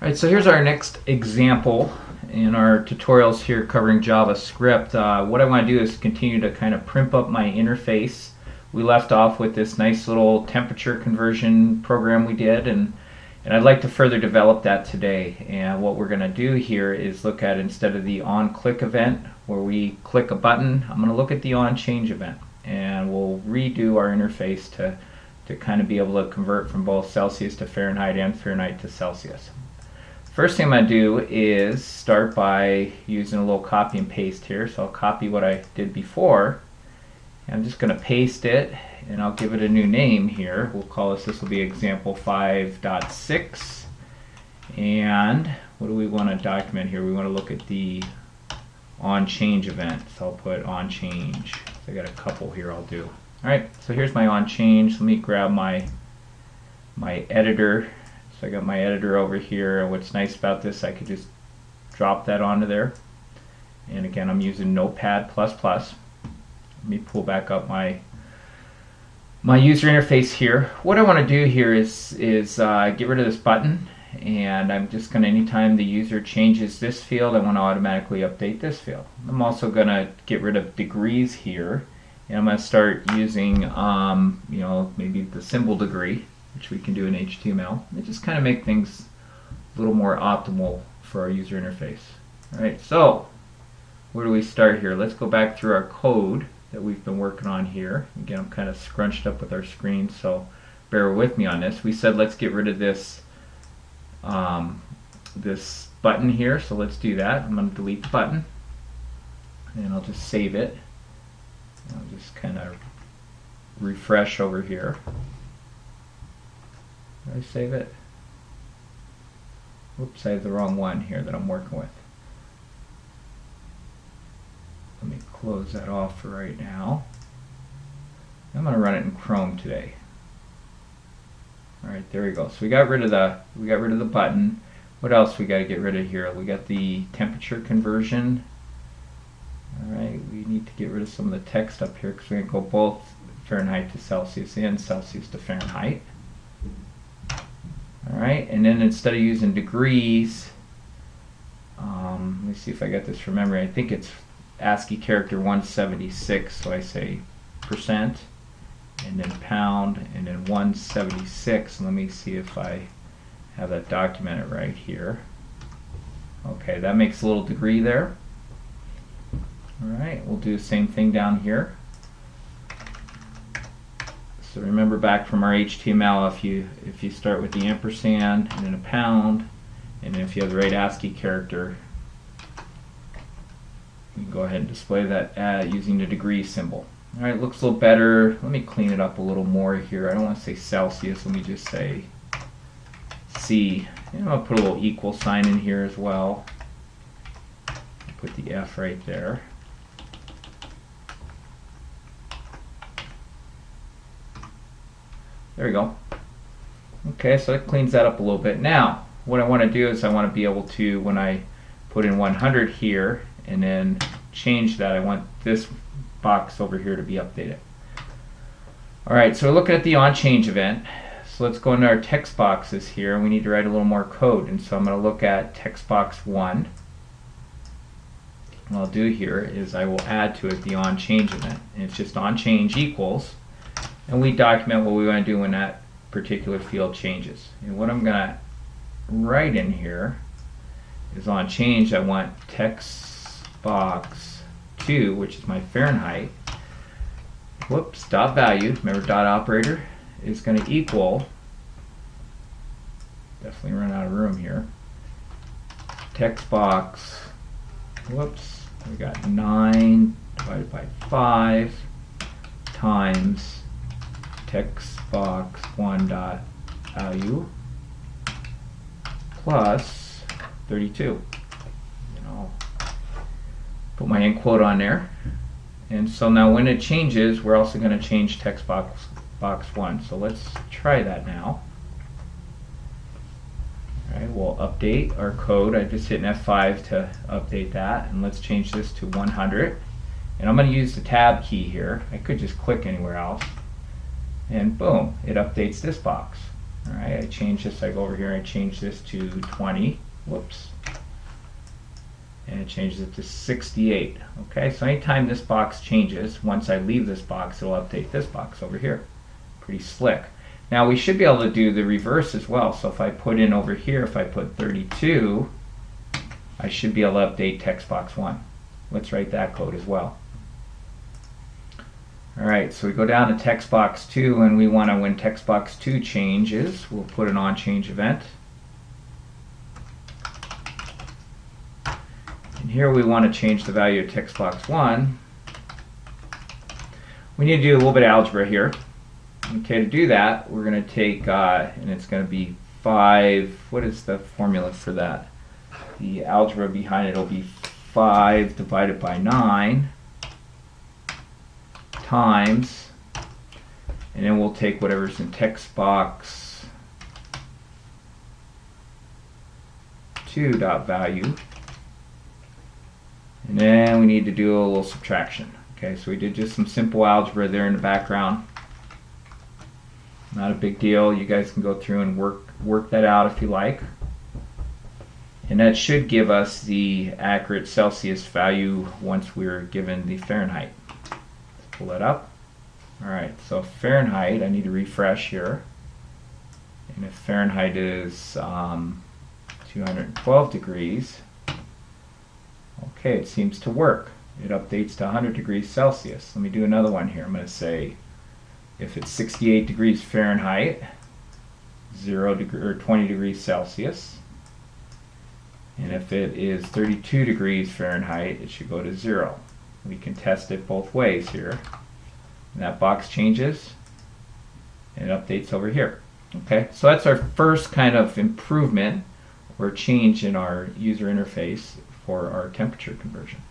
Alright, so here's our next example in our tutorials here covering JavaScript. What I want to do is continue to kind of primp up my interface. We left off with this nice little temperature conversion program we did, and I'd like to further develop that today. And what we're going to do here is look at, instead of the onClick event where we click a button, I'm going to look at the onChange event, and we'll redo our interface to kind of be able to convert from both Celsius to Fahrenheit and Fahrenheit to Celsius. First thing I'm going to do is start by using a little copy and paste here. So I'll copy what I did before. I'm just going to paste it, and I'll give it a new name here. We'll call this will be example 5.6. And what do we want to document here? We want to look at the Onchange event. So I'll put Onchange. So I got a couple here I'll do. Alright, so here's my Onchange. Let me grab my editor. So I got my editor over here, and what's nice about this, I could just drop that onto there. And again, I'm using Notepad++. Let me pull back up my user interface here. What I want to do here is get rid of this button, and I'm just going to, anytime the user changes this field, I want to automatically update this field. I'm also going to get rid of degrees here, and I'm going to start using maybe the symbol degree, which we can do in HTML. It just kind of make things a little more optimal for our user interface. Alright, so where do we start here? Let's go back through our code that we've been working on here. Again, I'm kind of scrunched up with our screen, so bear with me on this. We said let's get rid of this this button here, so let's do that. I'm going to delete the button, and I'll just save it. I'll just kind of refresh over here. Did I save it? Whoops, I have the wrong one here that I'm working with. Let me close that off for right now. I'm going to run it in Chrome today. Alright, there we go. So we got rid of the button. What else we got to get rid of here? We got the temperature conversion. Alright, we need to get rid of some of the text up here because we're going to go both Fahrenheit to Celsius and Celsius to Fahrenheit. Alright, and then instead of using degrees, let me see if I got this from memory. I think it's ASCII character 176, so I say percent, and then pound, and then 176. Let me see if I have that documented right here. Okay, that makes a little degree there. Alright, we'll do the same thing down here. So remember back from our HTML, if you start with the ampersand and then a pound, and then if you have the right ASCII character, you can go ahead and display that using the degree symbol. Alright, looks a little better. Let me clean it up a little more here. I don't want to say Celsius, let me just say C. And I'll put a little equal sign in here as well. Put the F right there. There we go. Okay, so it cleans that up a little bit. Now, what I want to do is I want to be able to, when I put in 100 here and then change that, I want this box over here to be updated. Alright, so we're looking at the onChange event. So let's go into our text boxes here, and we need to write a little more code. And so I'm going to look at text box 1. What I'll do here is I will add to it the onChange event. And it's just onChange equals, and we document what we want to do when that particular field changes. And what I'm going to write in here is onChange. I want text box 2, which is my Fahrenheit. Whoops, dot value, remember dot operator, is going to equal, definitely run out of room here, text box, whoops, we got 9 divided by 5 times text box 1 dot value plus 32. Put my end quote on there, and so now when it changes, we're also going to change text box 1. So let's try that now. Alright, we'll update our code. I just hit an F5 to update that, and let's change this to 100. And I'm going to use the tab key here. I could just click anywhere else. And boom, it updates this box. All right, I change this, I go over here and I change this to 20. Whoops. And it changes it to 68. Okay, so anytime this box changes, once I leave this box, it'll update this box over here. Pretty slick. Now we should be able to do the reverse as well. So if I put in over here, if I put 32, I should be able to update text box 1. Let's write that code as well. Alright, so we go down to text box 2, and we want to, when text box 2 changes, we'll put an Onchange event. And here we want to change the value of text box 1. We need to do a little bit of algebra here. Okay, to do that, we're going to take, and it's going to be 5, what is the formula for that? The algebra behind it will be 5 divided by 9 times, and then we'll take whatever's in text box 2 dot value, and then we need to do a little subtraction. Okay, so we did just some simple algebra there in the background. Not a big deal. You guys can go through and work that out if you like. And that should give us the accurate Celsius value once we're given the Fahrenheit. Let's pull that up. Alright, so Fahrenheit, I need to refresh here. And if Fahrenheit is 212 degrees, okay, it seems to work. It updates to 100 degrees Celsius. Let me do another one here. I'm going to say if it's 68 degrees Fahrenheit, 20 degrees Celsius. And if it is 32 degrees Fahrenheit, it should go to 0. We can test it both ways here. And that box changes, and it updates over here. Okay, so that's our first kind of improvement or change in our user interface for our temperature conversion.